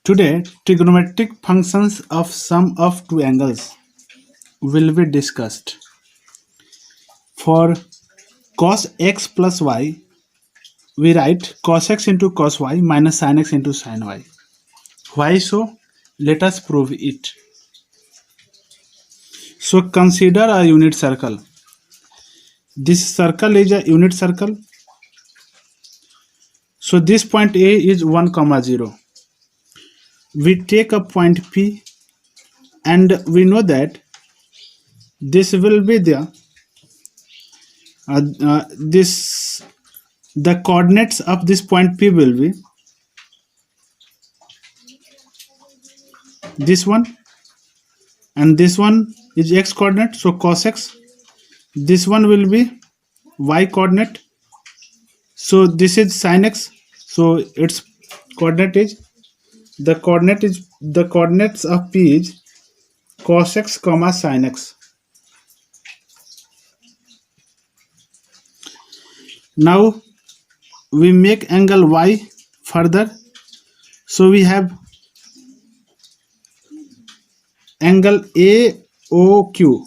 Today, trigonometric functions of sum of two angles will be discussed. For cos x plus y, we write cos x into cos y minus sin x into sin y. Why so? Let us prove it. So consider a unit circle. This circle is a unit circle. So this point A is 1, 0. We take a point P and we know that this will be the the coordinates of this point P will be this one, and this one is x coordinate, so cos x. This one will be y coordinate, so this is sin x, so its coordinate is the coordinates of P is cos x comma sin x. Now we make angle y further, so we have angle AOQ,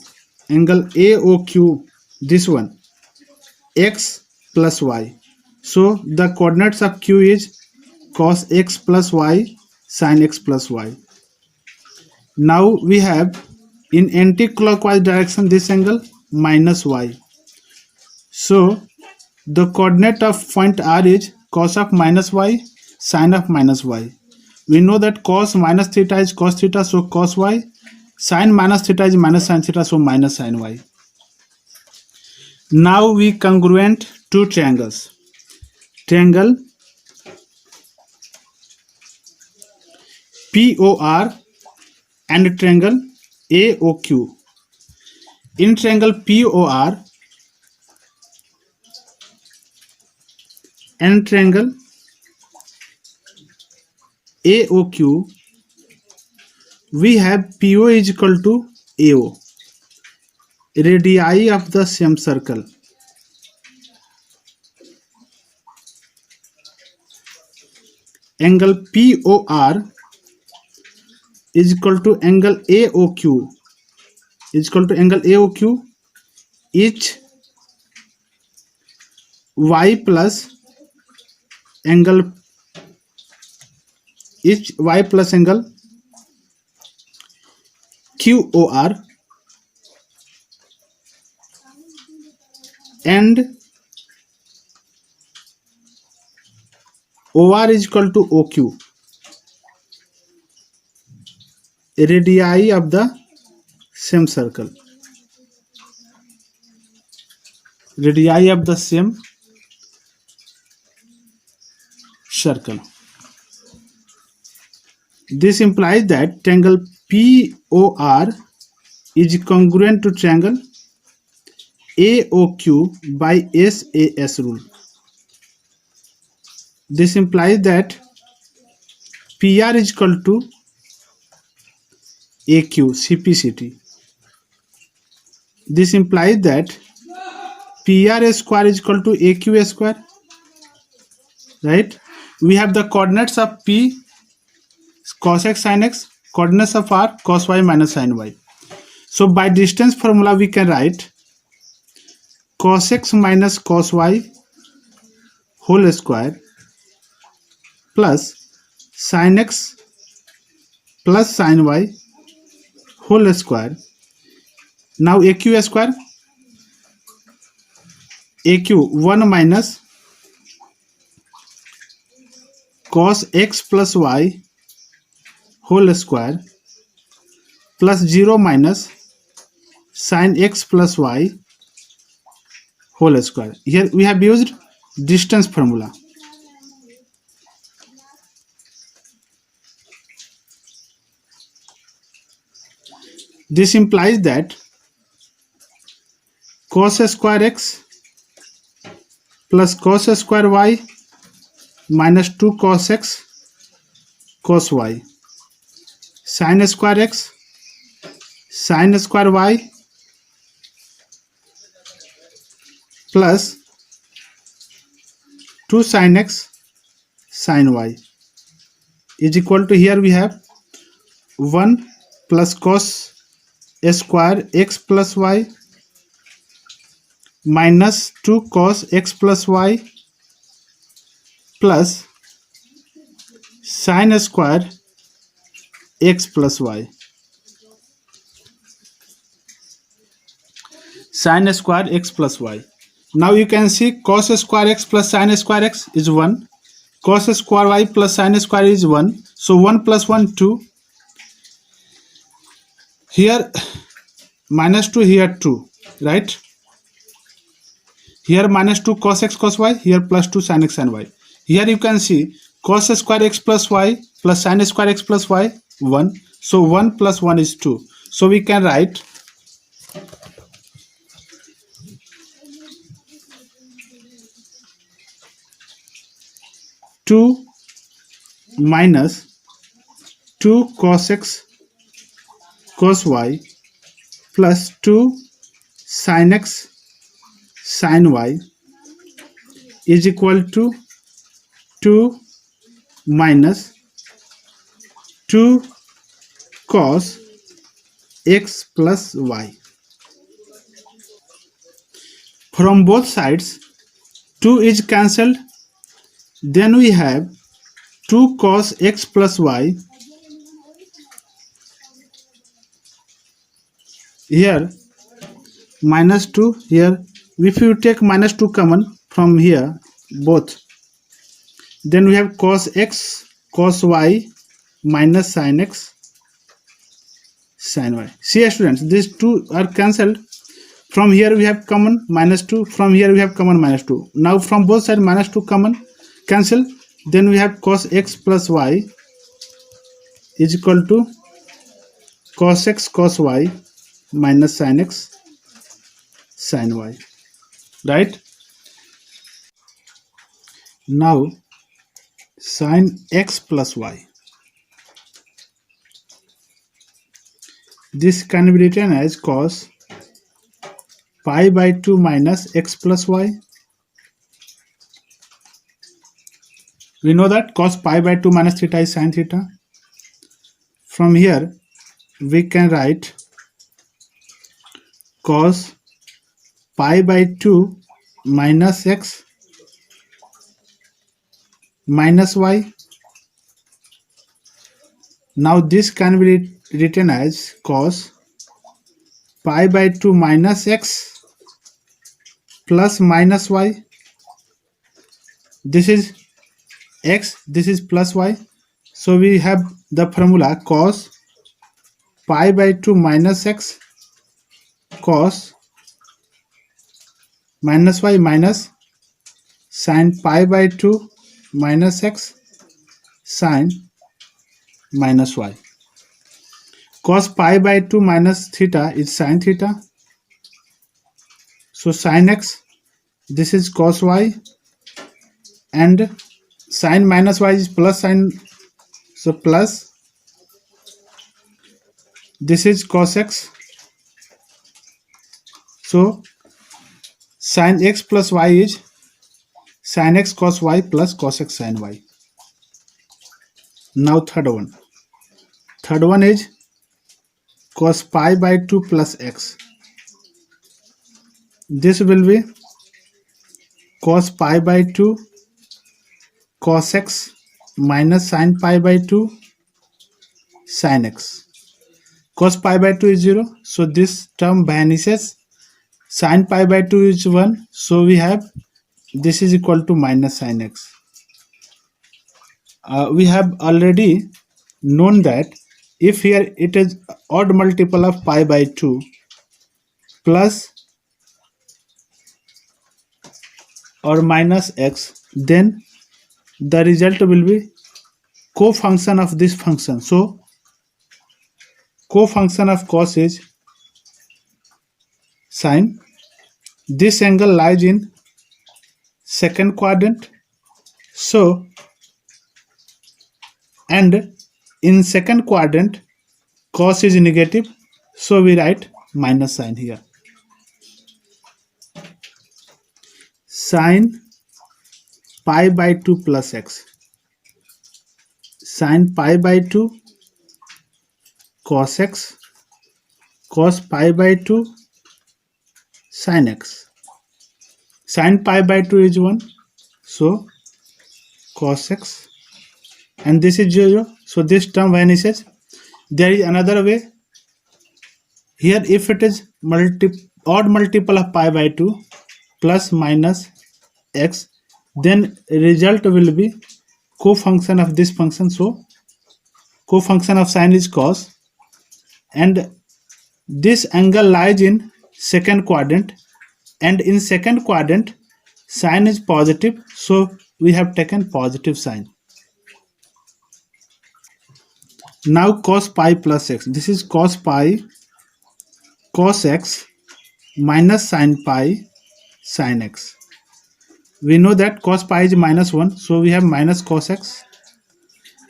this one, x plus y. So the coordinates of Q is cos x plus y sin x plus y. Now we have in anti-clockwise direction this angle minus y. So the coordinate of point R is cos of minus y sin of minus y. We know that cos minus theta is cos theta, so cos y. Sin minus theta is minus sin theta, so minus sin y. Now we congruent two triangles. Triangle POR and triangle AOQ. In triangle POR and triangle AOQ, we have PO is equal to AO, radii of the same circle. Angle POR is equal to angle AOQ each y plus angle QOR and OR is equal to OQ, radii of the same circle. Radii of the same circle. This implies that triangle POR is congruent to triangle AOQ by SAS rule. This implies that PR is equal to AQ CPCT. This implies that PR square is equal to AQ square. Right? We have the coordinates of P cos x sin x, coordinates of R cos y minus sin y. So by distance formula we can write cos x minus cos y whole square plus sin x plus sin y whole square. Now AQ square, AQ 1 minus cos x plus y whole square plus 0 minus sin x plus y whole square. Here we have used distance formula. This implies that cos square x plus cos square y minus 2 cos x cos y sin square x sin square y plus 2 sin x sin y is equal to, here we have 1 plus cos square x plus y minus 2 cos x plus y plus sin square x plus y. Sin square x plus y. Now you can see cos square x plus sin square x is 1. Cos square y plus sin square is 1. So 1 plus 1, 2. Here minus 2, here 2, right? Here minus 2 cos x cos y, here plus 2 sin x sin y. Here you can see cos square x plus y plus sin square x plus y 1. So 1 plus 1 is 2. So we can write 2 minus 2 cos x cos y plus 2 sin x sin y is equal to 2 minus 2 cos x plus y. From both sides 2 is cancelled. Then we have 2 cos x plus y. Here minus 2, here if you take minus 2 common from here both, then we have cos x cos y minus sin x sin y. See students, these two are cancelled. From here we have common minus 2, from here we have common minus 2. Now from both sides minus 2 common, cancel. Then we have cos x plus y is equal to cos x cos y minus sin x sin y, right? Now sin x plus y, this can be written as cos pi by 2 minus x plus y. We know that cos pi by 2 minus theta is sin theta. From here we can write cos pi by 2 minus x minus y. Now this can be written as cos pi by 2 minus x plus minus y. This is x, this is plus y. So we have the formula cos pi by 2 minus x cos minus y minus sin pi by 2 minus x sin minus y. Cos pi by 2 minus theta is sin theta. So sin x, this is cos y, and sin minus y is plus sin, so plus, this is cos x. So sin x plus y is sin x cos y plus cos x sin y. Now third one is cos pi by 2 plus x. This will be cos pi by 2 cos x minus sin pi by 2 sin x. Cos pi by 2 is 0, so this term vanishes. Sin pi by 2 is 1, so we have this is equal to minus sin x. We have already known that if here it is odd multiple of pi by 2 plus or minus x, then the result will be co-function of this function. So co-function of cos is sin. This angle lies in second quadrant, so and in second quadrant cos is negative, so we write minus sign here. Sin pi by 2 plus x, sin pi by 2 cos x cos pi by 2 sin x. Sin pi by 2 is 1, so cos x, and this is 0, so this term vanishes. There is another way. Here if it is odd multiple of pi by 2 plus minus x, then result will be co-function of this function, so co-function of sine is cos, and this angle lies in second quadrant, and in second quadrant sine is positive, so we have taken positive sign. Now cos pi plus x, this is cos pi cos x minus sin pi sin x. We know that cos pi is minus 1, so we have minus cos x.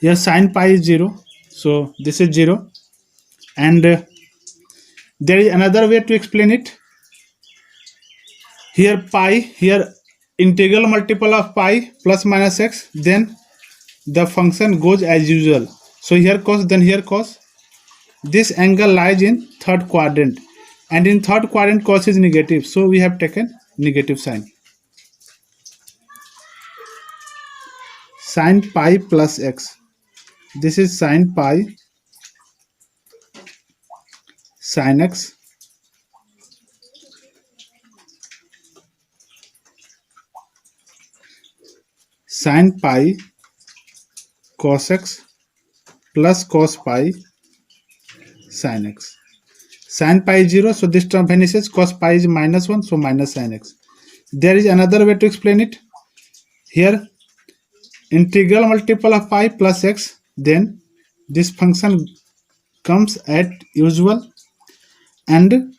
Here sin pi is 0, so this is 0, and there is another way to explain it. Here pi, here integral multiple of pi plus minus x, then the function goes as usual, so here cos, then here cos. This angle lies in third quadrant, and in third quadrant cos is negative, so we have taken negative sign. Sin pi plus x, this is sin pi sin x sin pi cos x plus cos pi sin x. Sin pi is 0, so this term vanishes. Cos pi is minus 1, so minus sin x. There is another way to explain it. Here integral multiple of pi plus x, then this function comes at usual, and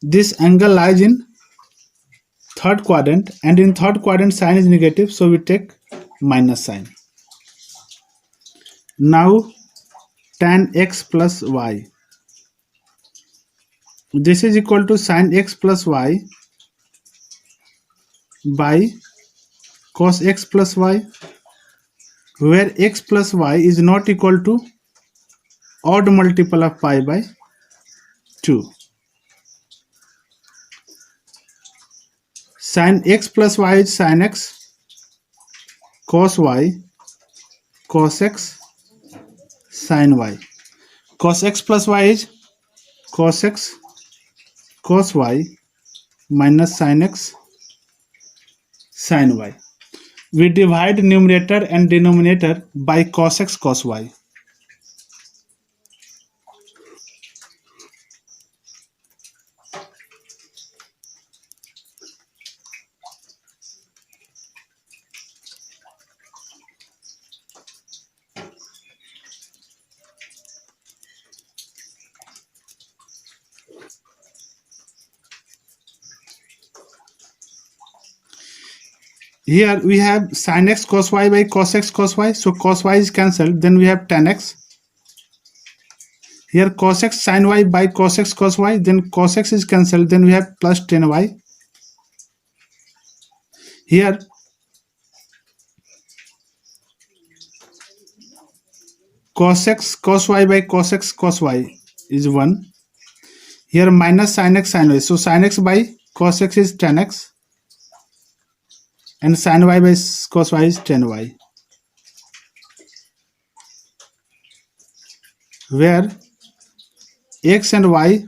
this angle lies in third quadrant, and in third quadrant sine is negative, so we take minus sign. Now tan x plus y, this is equal to sin x plus y by cos x plus y, where x plus y is not equal to odd multiple of pi by 2. Sin x plus y is sin x cos y cos x sin y. Cos x plus y is cos x cos y minus sin x sin y. We divide numerator and denominator by cos x cos y. Here we have sin x cos y by cos x cos y, so cos y is cancelled, then we have tan x. Here cos x sin y by cos x cos y, then cos x is cancelled, then we have plus tan y. Here cos x cos y by cos x cos y is 1. Here minus sin x sin y, so sin x by cos x is tan x, and sin y by cos y is tan y, where x and y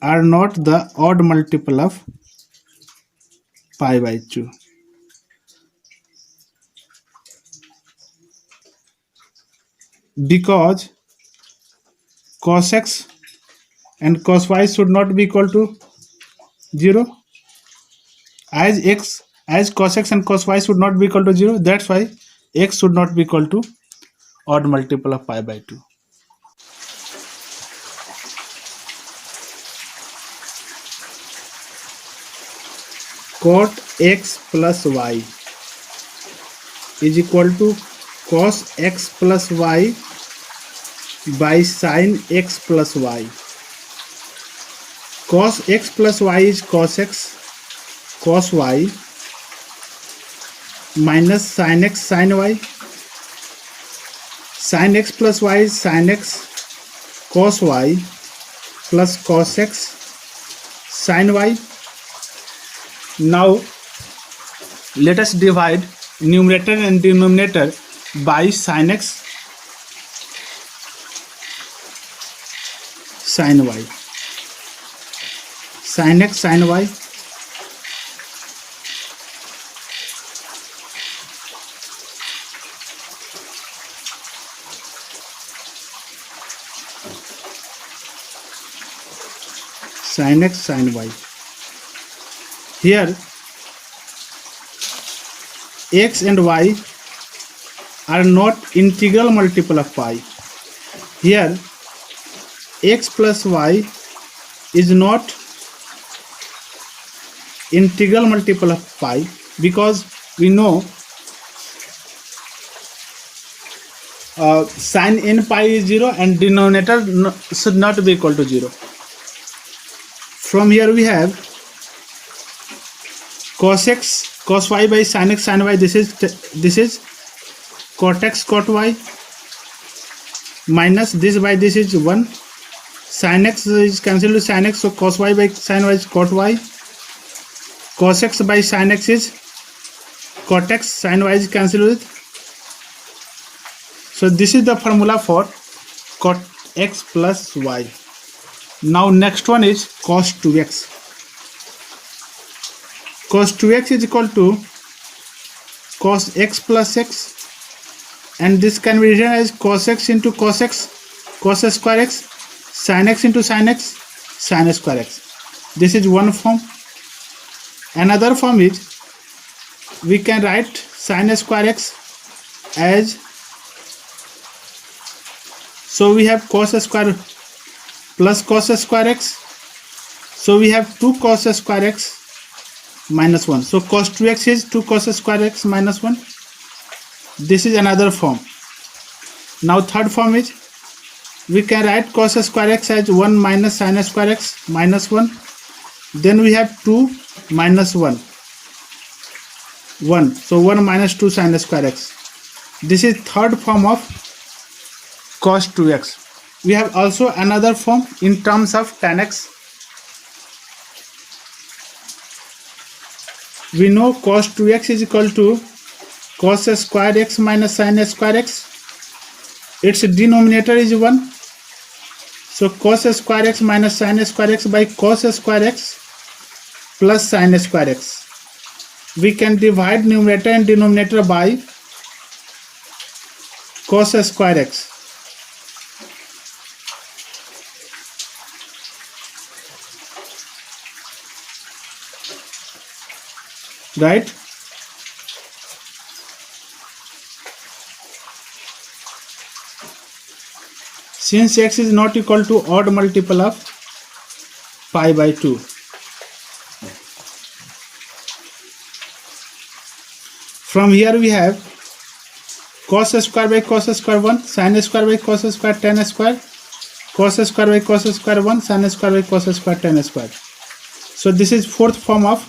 are not the odd multiple of pi by 2. Because cos x and cos y should not be equal to 0, as cos x and cos y should not be equal to 0, that's why x should not be equal to odd multiple of pi by 2. Cot x plus y is equal to cos x plus y by sin x plus y. Cos x plus y is cos x cos y minus sin x sin y. Sin x plus y is sin x cos y plus cos x sin y. Now let us divide numerator and denominator by sin x sin y. Sin x sin y. Sin x sin y. Here x and y are not integral multiple of pi. Here x plus y is not integral multiple of pi, because we know sin n pi is 0 and denominator should not be equal to 0. From here we have cos x cos y by sin x sin y. This is cot x cot y minus this by this is 1. Sin x is cancelled with sin x, so cos y by sin y is cot y. Cos x by sin x is cot x, sin y is cancelled with. So this is the formula for cot x plus y. Now next one is cos 2x. Cos 2x is equal to cos x plus x, and this can be written as cos x into cos x cos square x, sin x into sin x sin square x. This is one form. Another form is we can write sin square x as, so we have cos square plus cos square x, so we have 2 cos square x minus 1. So cos 2x is 2 cos square x minus 1. This is another form. Now third form is we can write cos square x as 1 minus sin square x minus 1. Then we have 2 minus 1 1, so 1 minus 2 sin square x. This is third form of cos 2x. We have also another form in terms of tan x. We know cos 2x is equal to cos square x minus sin square x. Its denominator is 1. So cos square x minus sin square x by cos square x plus sin square x. We can divide numerator and denominator by cos square x. Right? Since x is not equal to odd multiple of pi by 2, from here we have cos square by cos square 1, sin square by cos square tan square, cos square by cos square 1, sin square by cos square tan square. So this is fourth form of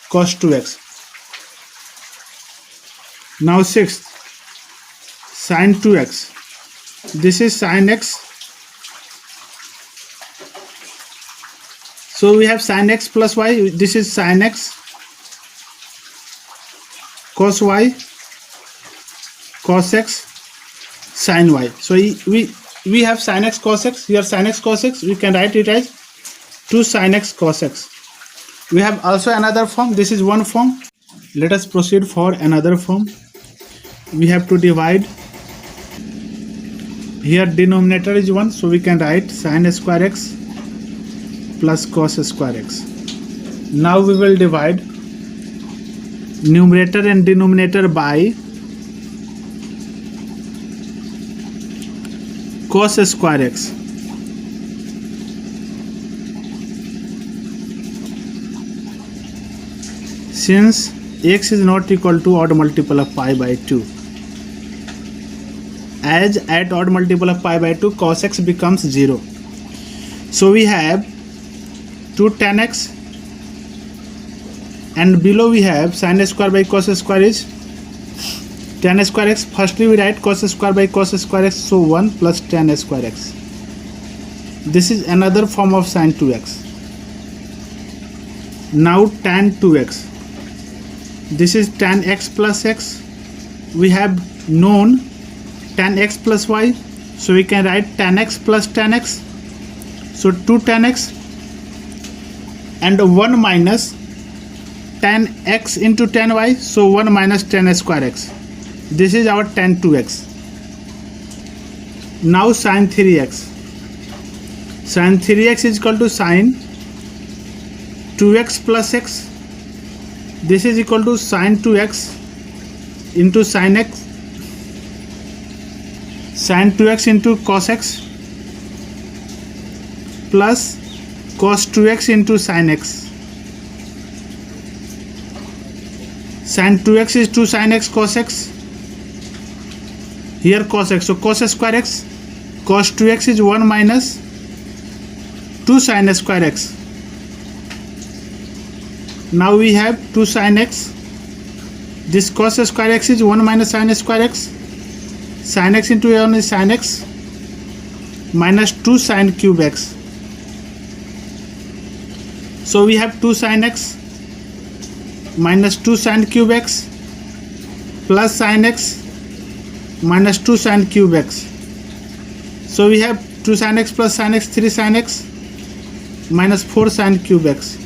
cos 2x. Now sixth, sin 2x. This is sin x. So we have sin x plus y. This is sin x cos y cos x sin y. So we have sin x cos x. Here sin x cos x. We can write it as 2 sin x cos x. We have also another form. This is one form. Let us proceed for another form. We have to divide. Here denominator is 1, so we can write sin square x plus cos square x. Now we will divide numerator and denominator by cos square x. Since x is not equal to odd multiple of pi by 2, as at odd multiple of pi by 2 cos x becomes 0. So we have 2 tan x, and below we have sin square by cos square is tan square x. Firstly we write cos square by cos square x, so 1 plus tan square x. This is another form of sin 2x. Now tan 2x. This is tan x plus x. We have known tan x plus y, so we can write tan x plus tan x. So 2 tan x and 1 minus tan x into tan y, so 1 minus tan square x. This is our tan 2x. Now sin 3x. Sin 3x is equal to sin 2x plus x. This is equal to sin 2x into sin x, sin 2x into cos x plus cos 2x into sin x. Sin 2x is 2 sin x cos x. Here cos x, so cos square x. Cos 2x is 1 minus 2 sin square x. Now we have 2 sin x. This cos square x is 1 minus sin square x. Sin x into 1 is sin x minus 2 sin cube x. So we have 2 sin x minus 2 sin cube x plus sin x minus 2 sin cube x. So we have 2 sin x plus sin x, 3 sin x minus 4 sin cube x.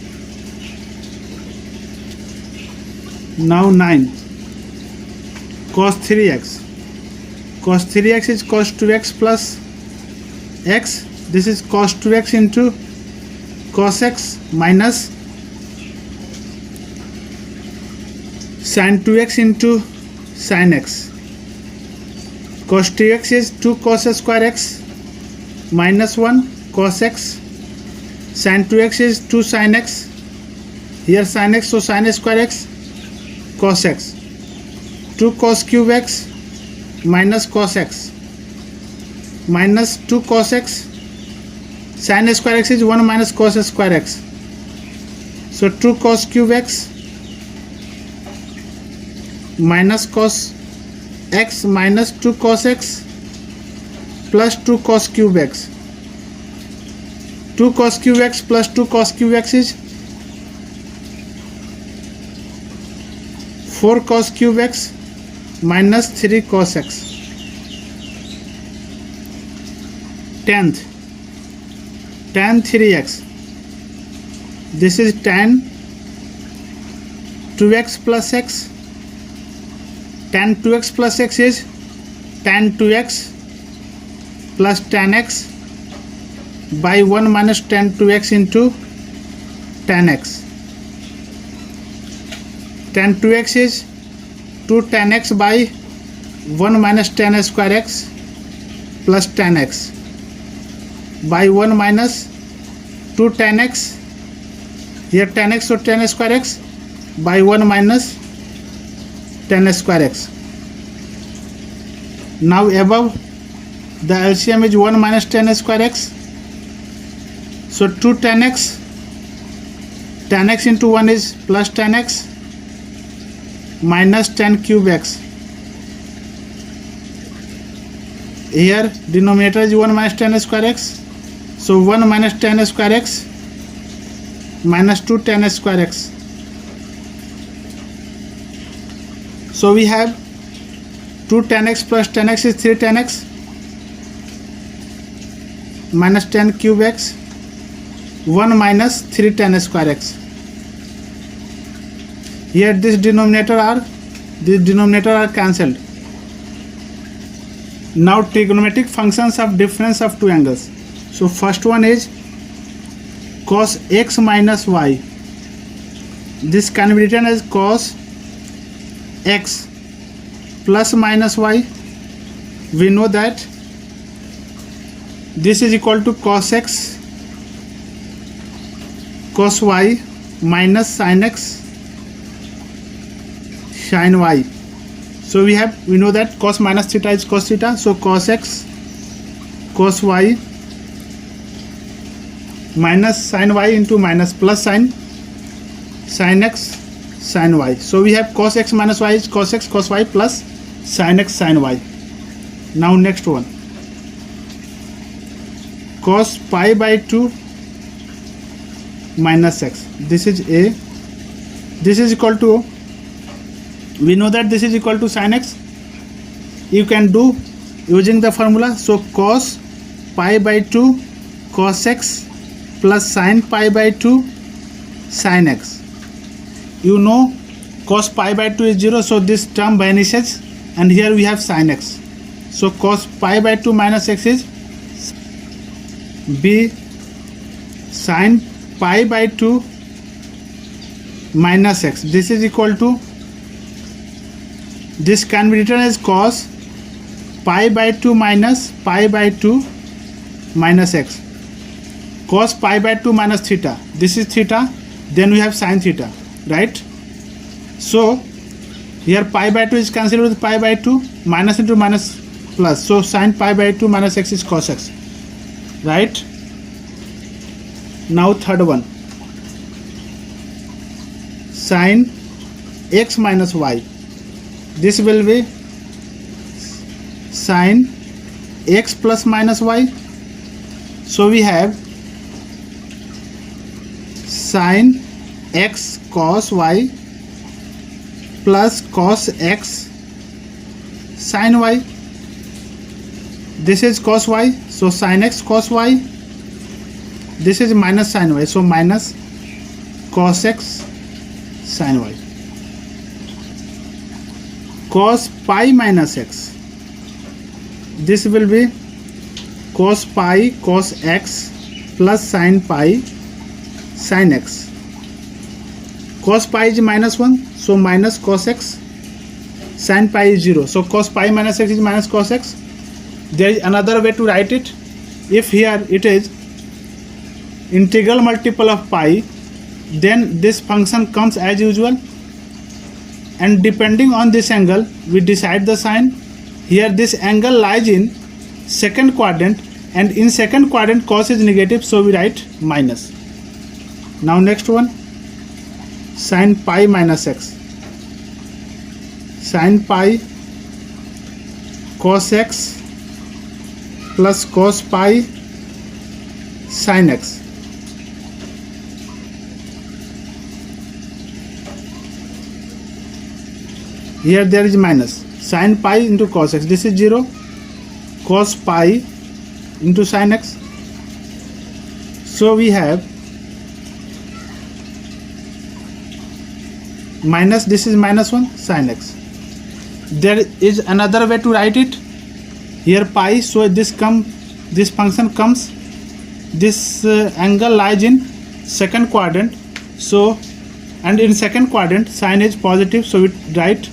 Now 9 cos 3x. Cos 3x is cos 2x plus x. This is cos 2x into cos x minus sin 2x into sin x. Cos 2x is 2 cos square x minus 1 cos x. Sin 2x is 2 sin x. Here sin x, so sin square x cos x. 2 cos cube x minus cos x minus 2 cos x. Sin square x is 1 minus cos square x. So 2 cos cube x minus cos x minus 2 cos x plus 2 cos cube x. 2 cos cube x plus 2 cos cube x is 4 cos cube x minus 3 cos x. 10th, tan 3x. This is tan 2x plus x. Tan 2x plus x is tan 2x plus tan x by 1 minus tan 2x into tan x. Tan 2x is 2 tan x by 1 minus tan square x plus tan x by 1 minus 2 tan x. Here tan x, so tan square x by 1 minus tan square x. Now above the LCM is 1 minus tan square x. So 2 tan x into 1 is plus tan x minus tan cube x. Here denominator is 1 minus tan square x. So 1 minus tan square x minus 2 tan square x. So we have 2 tan x plus tan x is 3 tan x minus tan cube x 1 minus 3 tan square x. Here this denominator are cancelled. Now trigonometric functions of difference of two angles. So first one is cos x minus y. This can be written as cos x plus minus y. We know that this is equal to cos x cos y minus sin x sin y. So we know that cos minus theta is cos theta. So cos x cos y minus sin y into minus plus sin x sin y. So we have cos x minus y is cos x cos y plus sin x sin y. Now next one, cos pi by 2 minus x. This is a, this is equal to, we know that this is equal to sin x. You can do using the formula. So cos pi by 2 cos x plus sin pi by 2 sin x. You know cos pi by 2 is 0, so this term vanishes, and here we have sin x. So cos pi by 2 minus x is b sin pi by 2 minus x. This is equal to, this can be written as cos pi by 2 minus pi by 2 minus x. Cos pi by 2 minus theta, this is theta, then we have sin theta, right? So here pi by 2 is cancelled with pi by 2, minus into minus plus, so sin pi by 2 minus x is cos x, right? Now third one, sin x minus y. This will be sin x plus minus y. So we have sin x cos y plus cos x sin y. This is cos y, so sin x cos y. This is minus sin y, so minus cos x sin y. Cos pi minus x, this will be cos pi cos x plus sin pi sin x. Cos pi is minus 1, so minus cos x. Sin pi is 0, so cos pi minus x is minus cos x. There is another way to write it. If here it is integral multiple of pi, then this function comes as usual, and depending on this angle we decide the sign. Here this angle lies in second quadrant, and in second quadrant cos is negative, so we write minus. Now next one, sin pi minus x. Sin pi cos x plus cos pi sin x. Here there is minus, sin pi into cos x, this is 0, cos pi into sin x. So we have minus, this is minus 1 sin x. There is another way to write it. Here pi, so this function comes, this angle lies in second quadrant, so, and in second quadrant sin is positive, so we write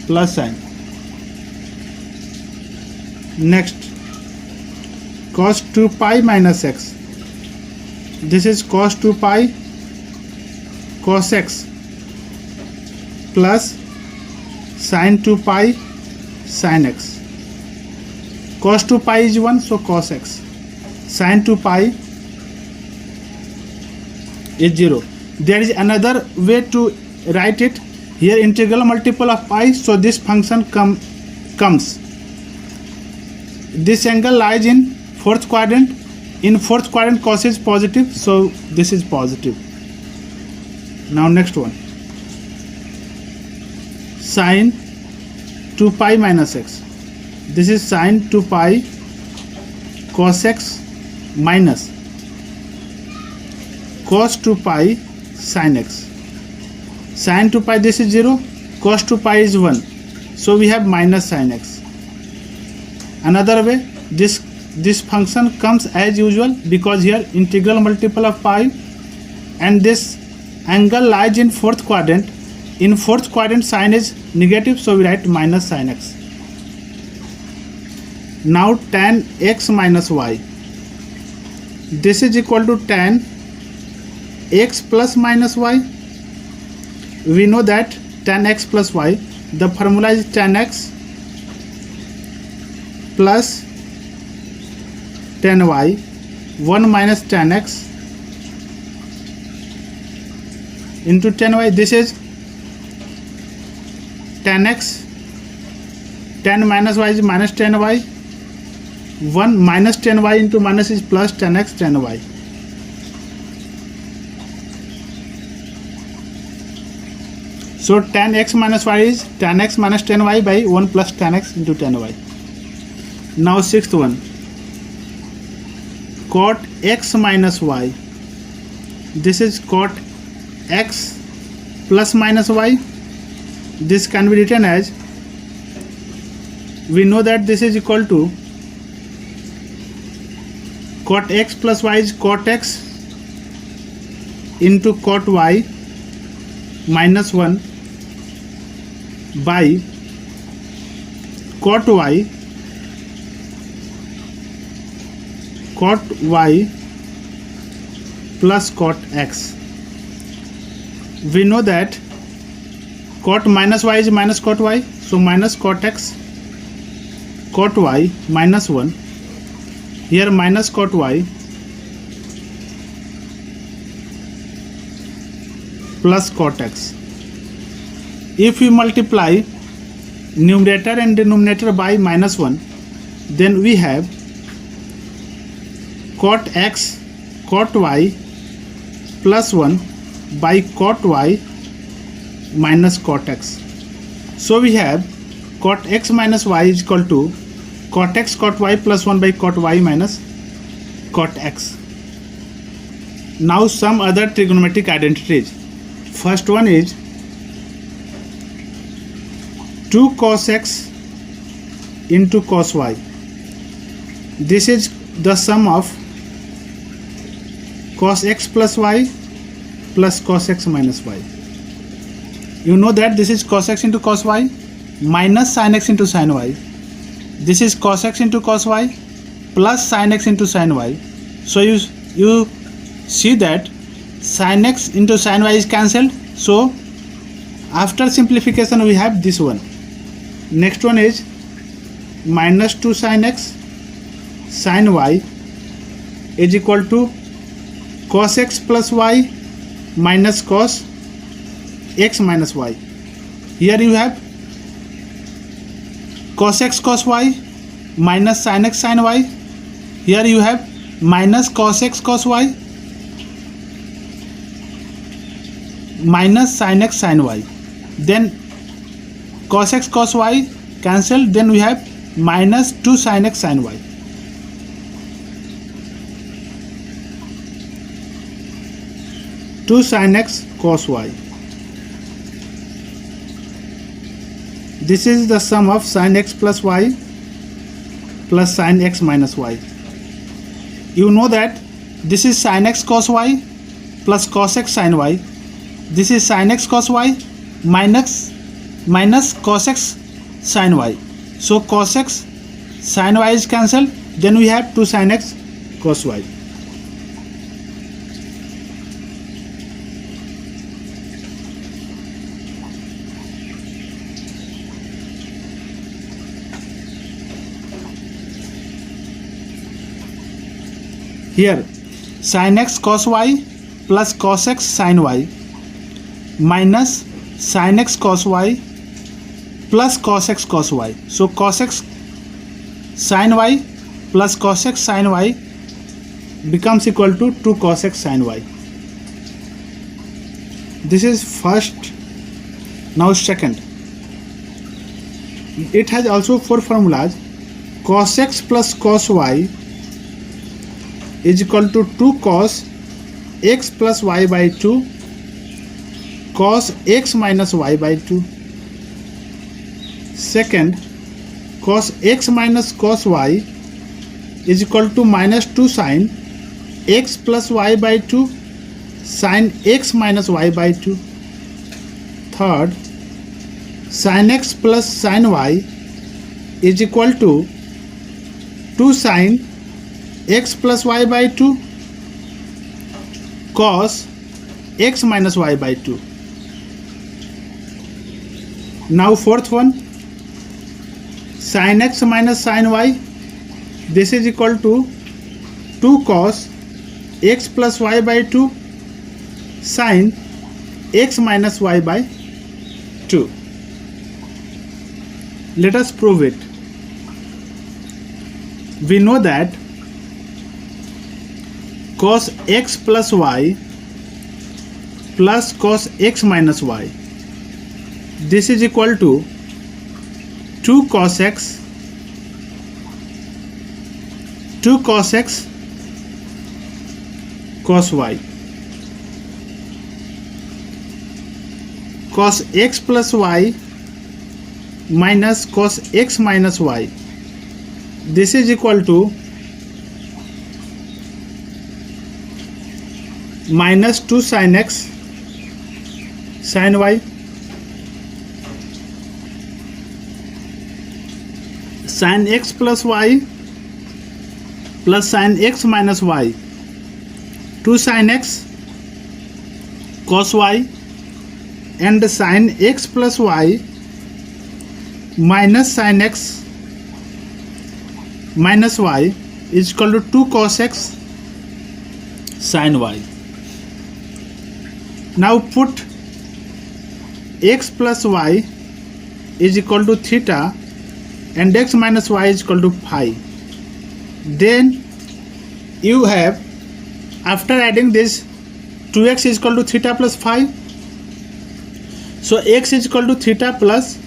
plus sign. Next, cos 2 pi minus x. This is cos 2 pi cos x plus sin 2 pi sin x. Cos 2 pi is 1, so cos x. Sin 2 pi is 0. There is another way to write it. Here integral multiple of pi, so this function comes. This angle lies in fourth quadrant. In fourth quadrant cos is positive, so this is positive. Now next one, sin 2 pi minus x. This is sin 2 pi cos x minus cos 2 pi sin x. Sin 2 pi, this is 0, cos 2 pi is 1, so we have minus sin x. Another way, this function comes as usual, because here integral multiple of pi, and this angle lies in fourth quadrant. In fourth quadrant sin is negative, so we write minus sin x. Now tan x minus y. This is equal to tan x plus minus y. We know that tan x plus y, the formula is tan x plus tan y, 1 minus tan x into tan y. This is 10 x, 10 minus y is minus 10y, 1 minus 10y into minus is plus 10x 10y. So 10x minus y is 10x minus 10y by 1 plus 10x into 10y. Now sixth one, cot x minus y. This is cot x plus minus y. This can be written as, we know that this is equal to cot x plus y is cot x into cot y minus 1 by cot y plus cot x. We know that cot minus y is minus cot y, so minus cot x, cot y minus 1, here minus cot y plus cot x. If we multiply numerator and denominator by minus 1, then we have cot x cot y plus 1 by cot y minus cot x. So we have cot x minus y is equal to cot x cot y plus 1 by cot y minus cot x. Now some other trigonometric identities. First one is 2 cos x into cos y. This is the sum of cos x plus y plus cos x minus y. You know that this is cos x into cos y minus sin x into sin y. This is cos x into cos y plus sin x into sin y. So you see that sin x into sin y is cancelled. So after simplification we have this one. Next one is minus 2 sin x sin y is equal to cos x plus y minus cos x minus y. Here you have cos x cos y minus sin x sin y. Here you have minus cos x cos y minus sin x sin y. Then cos x cos y cancelled, then we have minus 2 sin x sin y. Sin x cos y. This is the sum of sin x plus y plus sin x minus y. You know that this is sin x cos y plus cos x sin y. This is sin x cos y minus cos x sin y. So cos x sin y is cancelled. Then we have 2 sin x cos y. Here sin x cos y plus cos x sin y minus sin x cos y plus cos x cos y. So cos x sin y plus cos x sin y becomes equal to 2 cos x sin y. This is first. Now second. It has also 4 formulas. Cos x plus cos y is equal to 2 cos x plus y by 2 cos x minus y by 2. Second, cos x minus cos y is equal to minus 2 sin x plus y by 2 sin x minus y by 2. Third, sin x plus sin y is equal to 2 sin x plus y by 2 cos x minus y by 2. Now fourth one, sin x minus sin y, this is equal to 2 cos x plus y by 2 sin x minus y by 2. Let us prove it. We know that cos x plus y plus cos x minus y, this is equal to 2 cos x cos y. Cos x plus y minus cos x minus y, this is equal to minus 2 sin x sin y. Sin x plus y plus sin x minus y, 2 sin x cos y, and sin x plus y minus sin x minus y is equal to 2 cos x sin y. Now put x plus y is equal to theta and x minus y is equal to phi. Then you have, after adding this, 2x is equal to theta plus phi. So x is equal to theta plus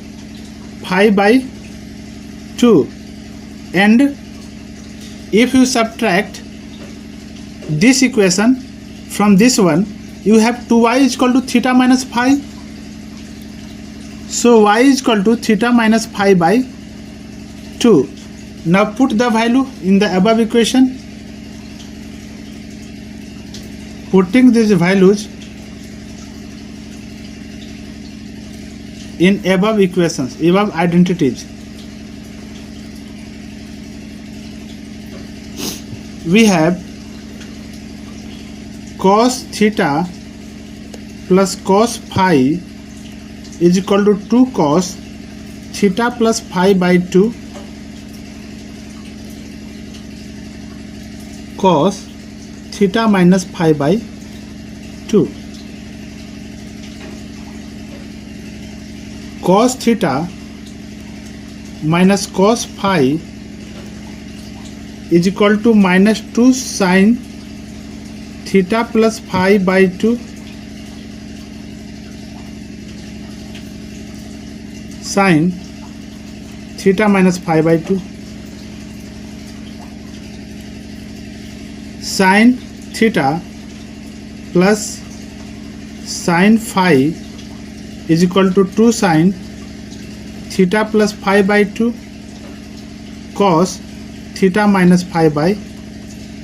phi by 2. And if you subtract this equation from this one, you have 2y is equal to theta minus phi. So y is equal to theta minus phi by 2. Now put the value in the above equation. Putting these values in above equations, above identities, we have cos theta plus cos phi is equal to 2 cos theta plus phi by 2 cos theta minus phi by 2. Cos theta minus cos phi is equal to minus 2 sin theta plus phi by 2 sin theta minus phi by 2. Sin theta plus sin phi is equal to 2 sin theta plus phi by 2 cos theta minus phi by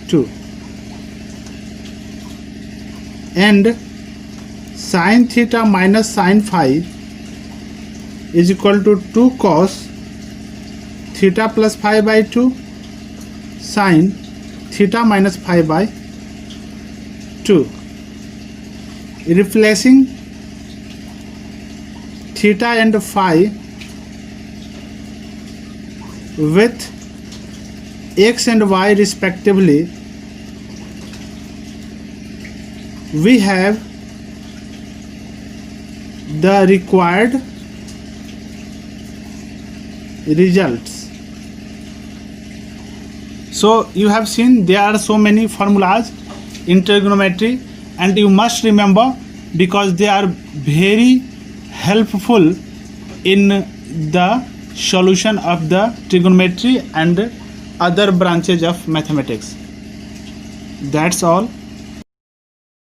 2, and sin theta minus sin phi is equal to 2 cos theta plus phi by 2 sin theta minus phi by 2. Replacing theta and phi with x and y respectively, we have the required results. So you have seen there are so many formulas in trigonometry, and you must remember because they are very helpful in the solution of the trigonometry and other branches of mathematics. That's all.